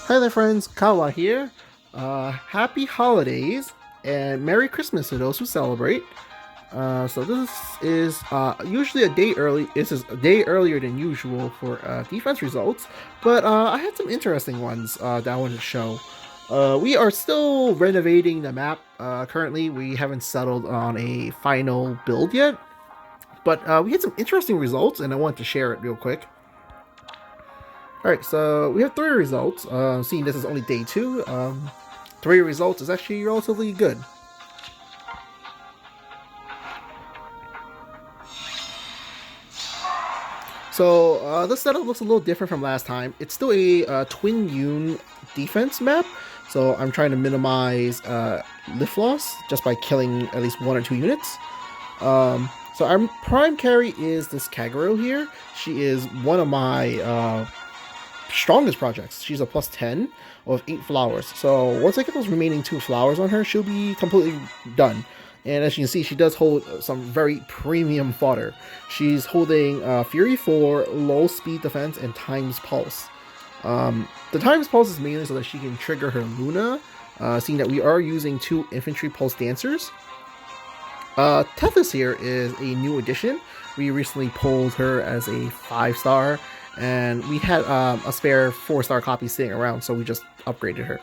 Hi there, friends. Kawa here. Happy holidays and Merry Christmas to those who celebrate. So this is usually a day early. This is a day earlier than usual for defense results, but I had some interesting ones that I wanted to show. We are still renovating the map. Currently, we haven't settled on a final build yet, but we had some interesting results, and I wanted to share it real quick. Alright, so we have three results. Seeing this is only day two, three results is actually relatively good. So this setup looks a little different from last time. It's still a twin Yoon defense map, so I'm trying to minimize lift loss just by killing at least one or two units. So our prime carry is this Kagero here. She is one of my strongest projects. She's a plus 10 with 8 flowers. So once I get those remaining 2 flowers on her, she'll be completely done. And as you can see, she does hold some very premium fodder. She's holding Fury 4, low speed defense, and Times Pulse. The Times Pulse is mainly so that she can trigger her Luna, seeing that we are using 2 Infantry Pulse Dancers. Tethys here is a new addition. We recently pulled her as a 5-star, and we had a spare 4-star copy sitting around, so we just upgraded her.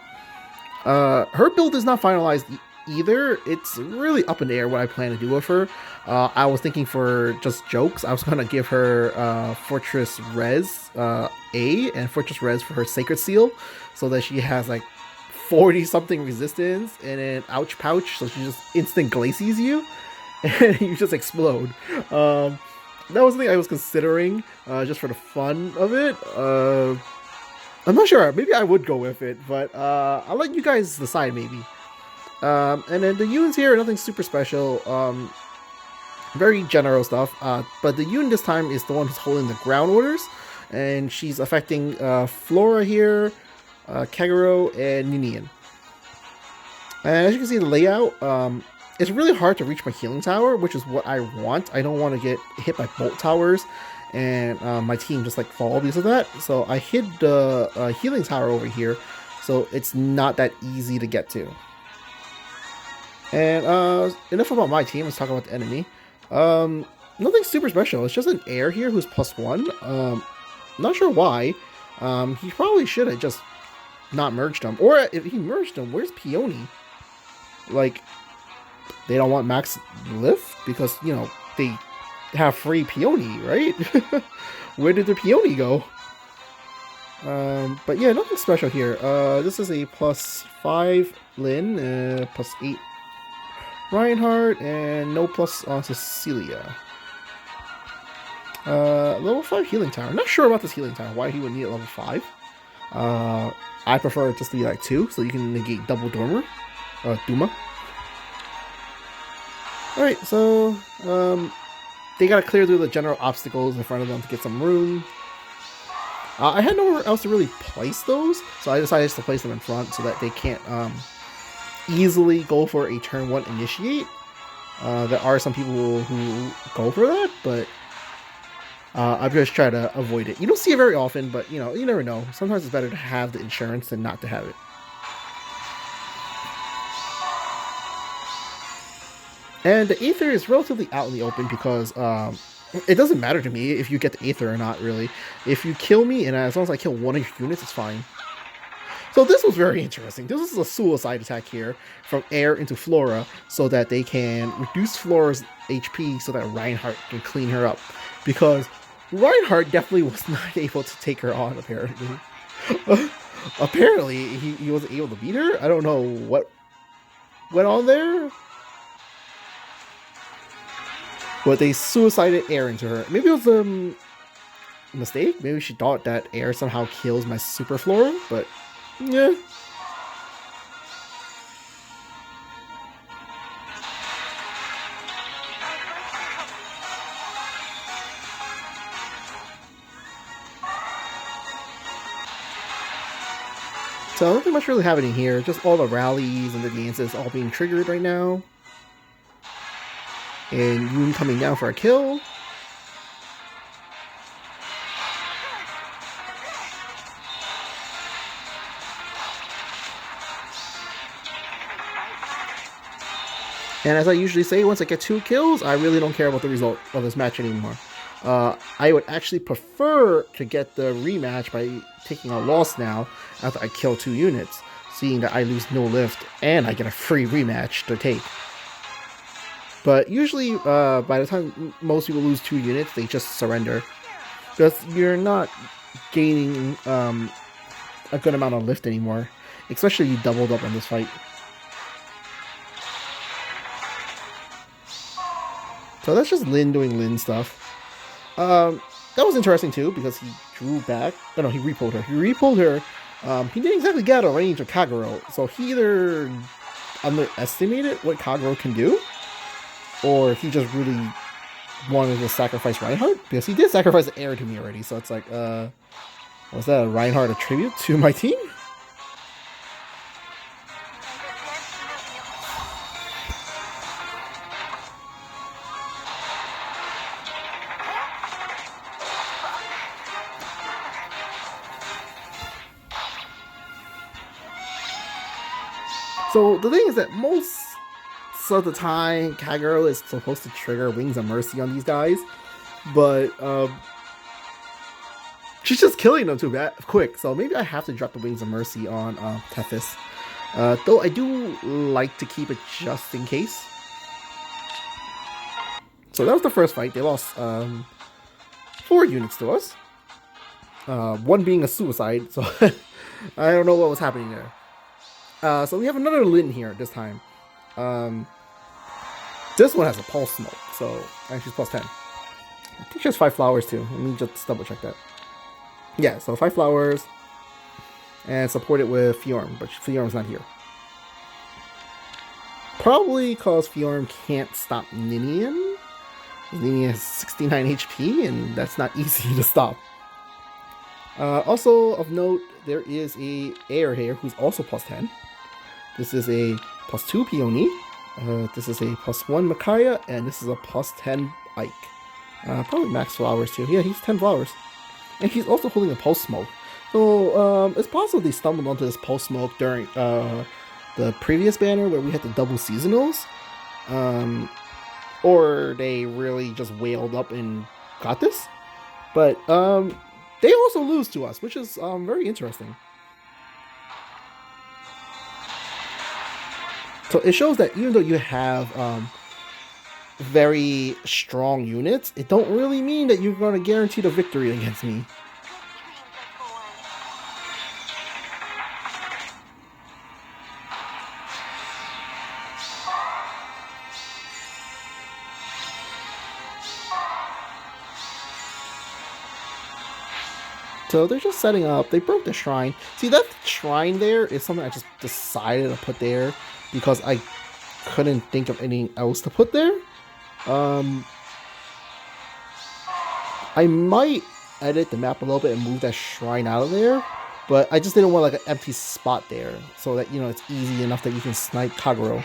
Her build is not finalized either. It's really up in the air what I plan to do with her. I was thinking for just jokes, I was going to give her Fortress Res A and Fortress Res for her Sacred Seal, so that she has like 40 something resistance and an ouch pouch, so she just instant glacies you and you just explode. That was something I was considering just for the fun of it. I'm not sure. Maybe I would go with it, but I'll let you guys decide maybe. And then the Yoons here, nothing super special. Very general stuff. But the Yoon this time is the one who's holding the ground orders, and she's affecting Flora here, Kagero, and Ninian. And as you can see, the layout, it's really hard to reach my healing tower, which is what I want. I don't want to get hit by bolt towers and my team just like fall because of that. So I hid the healing tower over here, so it's not that easy to get to. And enough about my team. Let's talk about the enemy. Nothing super special. It's just an air here who's +1. Not sure why. He probably should have just not merged him. Or if he merged him, where's Peony? Like, they don't want max lift because, you know, they have free Peony, right? Where did the Peony go? But yeah, nothing special here. This is a +5 Lin, +8 Reinhardt, and no plus on Cecilia. Level 5 healing tower. I'm not sure about this healing tower, why he would need it level 5. I prefer it just to be like 2, so you can negate double Duma. Alright, so they gotta clear through the general obstacles in front of them to get some room. I had nowhere else to really place those, so I decided to place them in front so that they can't easily go for a turn 1 initiate. There are some people who go for that, but I've just tried to avoid it. You don't see it very often, but you know, you never know. Sometimes it's better to have the insurance than not to have it. And the Aether is relatively out in the open because it doesn't matter to me if you get the Aether or not, really. If you kill me, and as long as I kill one of your units, it's fine. So this was very interesting. This is a suicide attack here from Air into Flora so that they can reduce Flora's HP so that Reinhardt can clean her up. Because Reinhardt definitely was not able to take her on, apparently. Apparently, he wasn't able to beat her. I don't know what went on there. But they suicided Air into her. Maybe it was a mistake. Maybe she thought that Air somehow kills my Super Flora, but yeah. So nothing much really happening here. Just all the rallies and the dances all being triggered right now. And Yoon coming down for a kill. And as I usually say, once I get 2 kills, I really don't care about the result of this match anymore. I would actually prefer to get the rematch by taking a loss now after I kill 2 units, seeing that I lose no lift and I get a free rematch to take. But usually, by the time most people lose 2 units, they just surrender. Because you're not gaining a good amount of lift anymore, especially if you doubled up on this fight. So that's just Lin doing Lin stuff. That was interesting too, because he drew back. Oh no, he repoed her. He didn't exactly get out of range of Kagero, so he either underestimated what Kagero can do, or he just really wanted to sacrifice Reinhardt, because he did sacrifice the air to me already, so it's like, was that a Reinhardt a tribute to my team? So the thing is that most of the time, Kagero is supposed to trigger Wings of Mercy on these guys, but she's just killing them too quick. So maybe I have to drop the Wings of Mercy on Tethys. Though I do like to keep it just in case. So that was the first fight. They lost 4 units to us. One being a suicide, so I don't know what was happening there. So we have another Lin here this time. This one has a pulse smoke, so and she's plus 10. I think she has 5 flowers too. Let me just double check that. Yeah, so 5 flowers and supported with Fjorm, but Fjorm's not here. Probably because Fjorm can't stop Ninian. Ninian has 69 HP, and that's not easy to stop. Also of note, there is a Aether here who's also plus 10. This is a plus 2 Peony. This is a plus 1 Micaiah, and this is a plus 10 Ike. Probably max flowers too. Yeah, he's 10 flowers. And he's also holding a pulse smoke. So it's possible they stumbled onto this pulse smoke during the previous banner where we had the double seasonals. Or they really just wailed up and got this. But they also lose to us, which is very interesting. So it shows that even though you have very strong units, it don't really mean that you're going to guarantee the victory against me. So they're just setting up. They broke the shrine. See, that shrine there is something I just decided to put there because I couldn't think of anything else to put there. I might edit the map a little bit and move that shrine out of there, but I just didn't want like an empty spot there so that, you know, it's easy enough that you can snipe Kagero.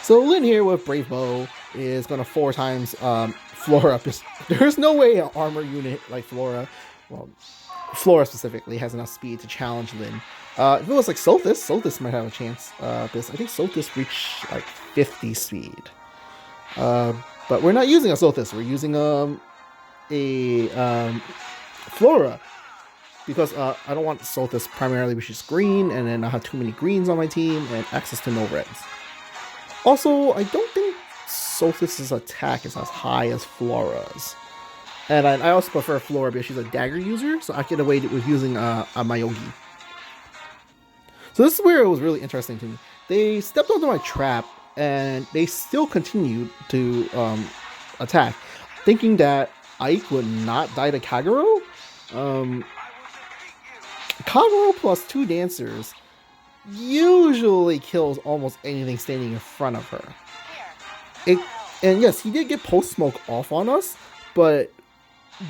So Lin here with Brave Bow is going to 4 times Flora. There's no way an armor unit like Flora, well, Flora specifically, has enough speed to challenge Lin. If it was like Sothis might have a chance. Because I think Sothis reached like 50 speed. But we're not using a Sothis. We're using a Flora. Because I don't want Sothis primarily, which is green, and then I have too many greens on my team and access to no reds. Also, I don't think Sothis' attack is as high as Flora's. And I also prefer Flora because she's a dagger user, so I get away with using a Mayogi. So this is where it was really interesting to me. They stepped onto my trap, and they still continued to attack, thinking that Ike would not die to Kagero. Kagero plus 2 dancers usually kills almost anything standing in front of her. And yes, he did get post smoke off on us, but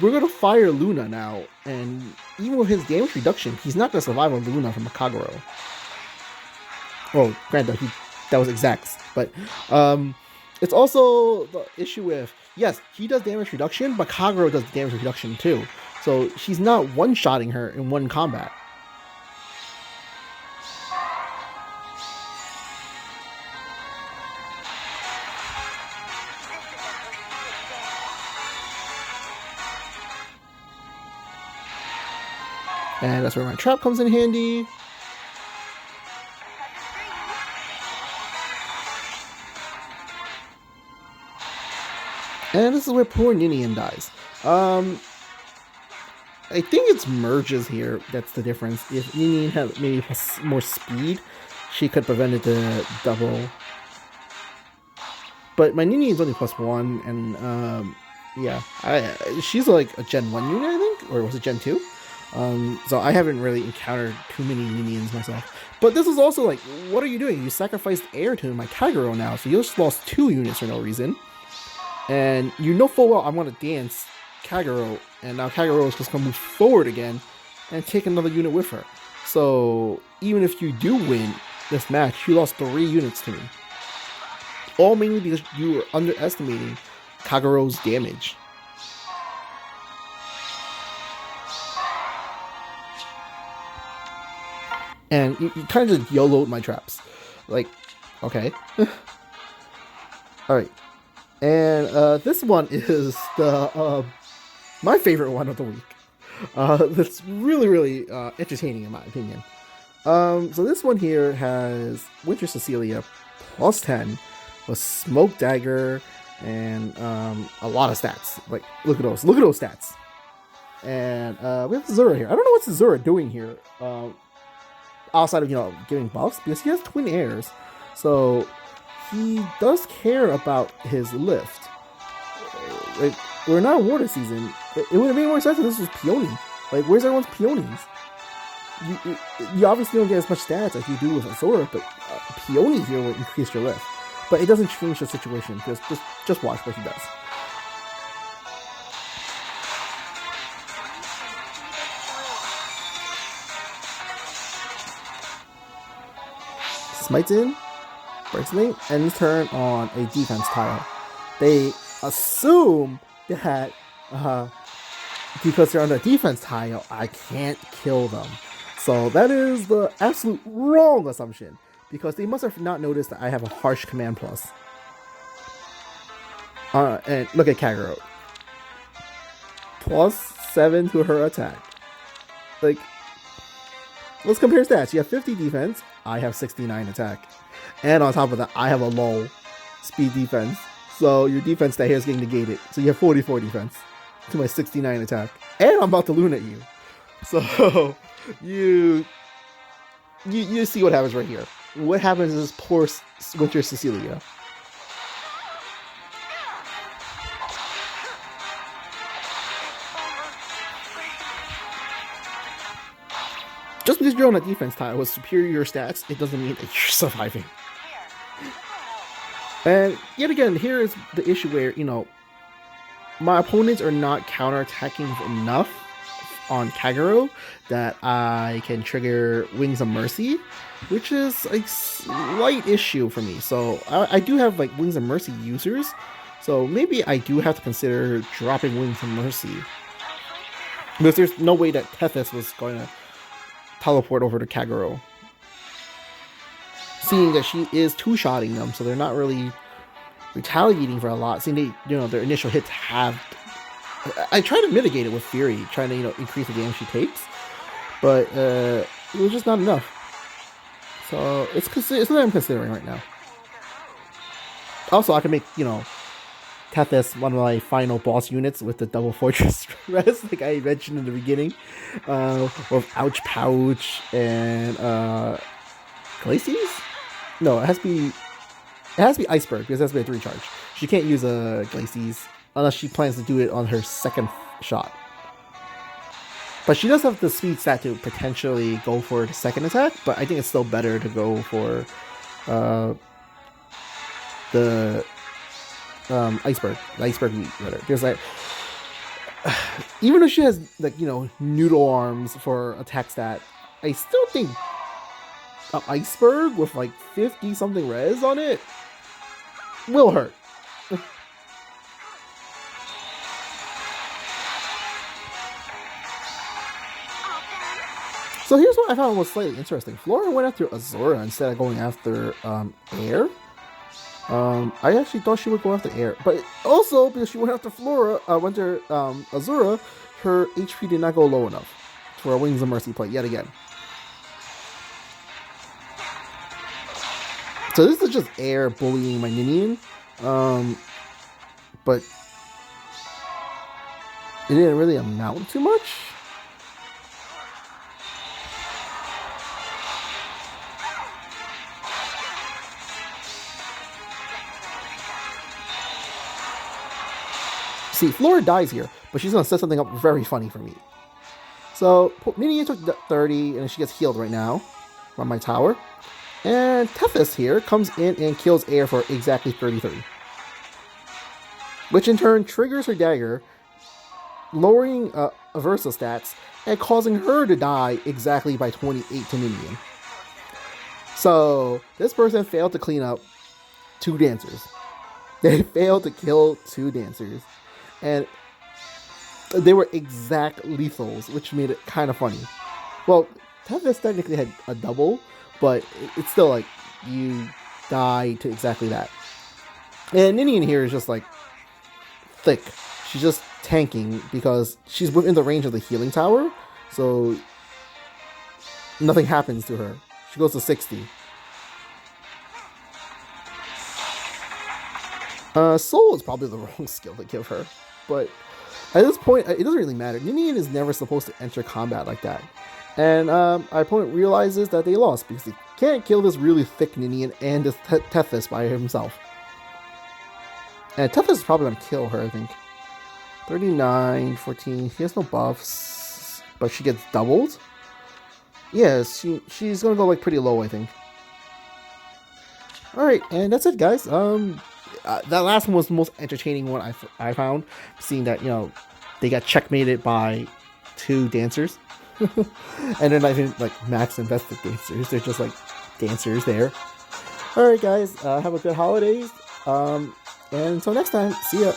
we're gonna fire Luna now, and even with his damage reduction, he's not gonna survive on Luna from a Kagero. Well, granted, that was exacts, but it's also the issue with, yes, he does damage reduction, but Kagero does damage reduction too. So she's not one-shotting her in one combat. And that's where my trap comes in handy. And this is where poor Ninian dies. I think it's merges here that's the difference. If Ninian had maybe more speed, she could prevent it to double. But my Ninian's only +1, and yeah, she's like a Gen 1 unit, I think, or was it Gen 2? So I haven't really encountered too many Ninians myself. But this is also like, what are you doing? You sacrificed air to my Kagero now, so you just lost 2 units for no reason. And you know full well I'm going to dance Kagero, and now Kagero is just going to move forward again and take another unit with her. So even if you do win this match, you lost 3 units to me. All mainly because you were underestimating Kagero's damage. And you kind of just YOLO'd my traps. Like, okay. Alright. And this one is the my favorite one of the week. That's really, really entertaining in my opinion. So this one here has Winter Cecilia +10 with Smoke Dagger and a lot of stats. Like, look at those stats. And we have Zura here. I don't know what's Zura doing here. Outside of, giving buffs, because he has twin airs. So he does care about his lift. Like, we're not in water season. It would have made more sense if this was Peony. Like, where's everyone's Peonies? You obviously don't get as much stats as you do with Azora, but Peony here will increase your lift. But it doesn't change the situation, because just watch what he does. Smites in, breaks link, ends turn on a defense tile. They assume that because they're on the defense tile, I can't kill them. So that is the absolute wrong assumption, because they must have not noticed that I have a harsh command plus. And look at Kagero. +7 to her attack. Like, let's compare stats. You have 50 defense, I have 69 attack. And on top of that, I have a low speed defense. So your defense stat here is getting negated. So you have 44 defense to my 69 attack. And I'm about to loon at you. So you see what happens right here. What happens is poor Winter Cecilia. Just because you're on a defense tile with superior stats, it doesn't mean that you're surviving. And yet again, here is the issue where, my opponents are not counterattacking enough on Kagero that I can trigger Wings of Mercy, which is a slight issue for me. So I do have like Wings of Mercy users, so maybe I do have to consider dropping Wings of Mercy, because there's no way that Tethys was going to teleport over to Kagero, seeing that she is two-shotting them, so they're not really retaliating for a lot. Seeing their initial hits have. I try to mitigate it with Fury, trying to increase the damage she takes, but it was just not enough. So it's something I'm considering right now. Also, I can make Tethys one of my final boss units with the double fortress res, like I mentioned in the beginning, with Ouch Pouch and Glacies. No, it has to be Iceberg, because it has to be a 3-charge. She can't use a Glacies unless she plans to do it on her second shot. But she does have the speed stat to potentially go for the second attack, but I think it's still better to go for the Iceberg. The Iceberg meat better. Because even though she has noodle arms for attack stat, I still think an Iceberg with 50 something res on it will hurt. So here's what I found was slightly interesting. Flora went after Azora instead of going after Air. I actually thought she would go after Air, but also because she went after Azura, her HP did not go low enough. for a Wings of Mercy play yet again. So this is just air bullying my Ninian. But it didn't really amount to much. See, Flora dies here, but she's going to set something up very funny for me. So, Ninian took 30, and she gets healed right now by my tower. And Tethys here comes in and kills Air for exactly 30-30. Which in turn triggers her dagger, lowering Aversa stats, and causing her to die exactly by 28 to Ninian. So, this person failed to clean up 2 dancers. They failed to kill 2 dancers. And they were exact lethals, which made it kind of funny. Well, Tethys technically had a double, but it's still like, you die to exactly that. And Ninian here is just like, thick. She's just tanking because she's within the range of the healing tower, so nothing happens to her. She goes to 60. Soul is probably the wrong skill to give her, but at this point, it doesn't really matter. Ninian is never supposed to enter combat like that. And our opponent realizes that they lost because they can't kill this really thick Ninian and this Tethys by himself. And Tethys is probably going to kill her, I think. 39, 14. She has no buffs, but she gets doubled. Yes, she's going to go like pretty low, I think. Alright, and that's it, guys. That last one was the most entertaining one I found. Seeing that, you know, they got checkmated by 2 dancers. And they're not even like max invested dancers. They're just like dancers there. Alright, guys. Have a good holidays. And until next time, see ya.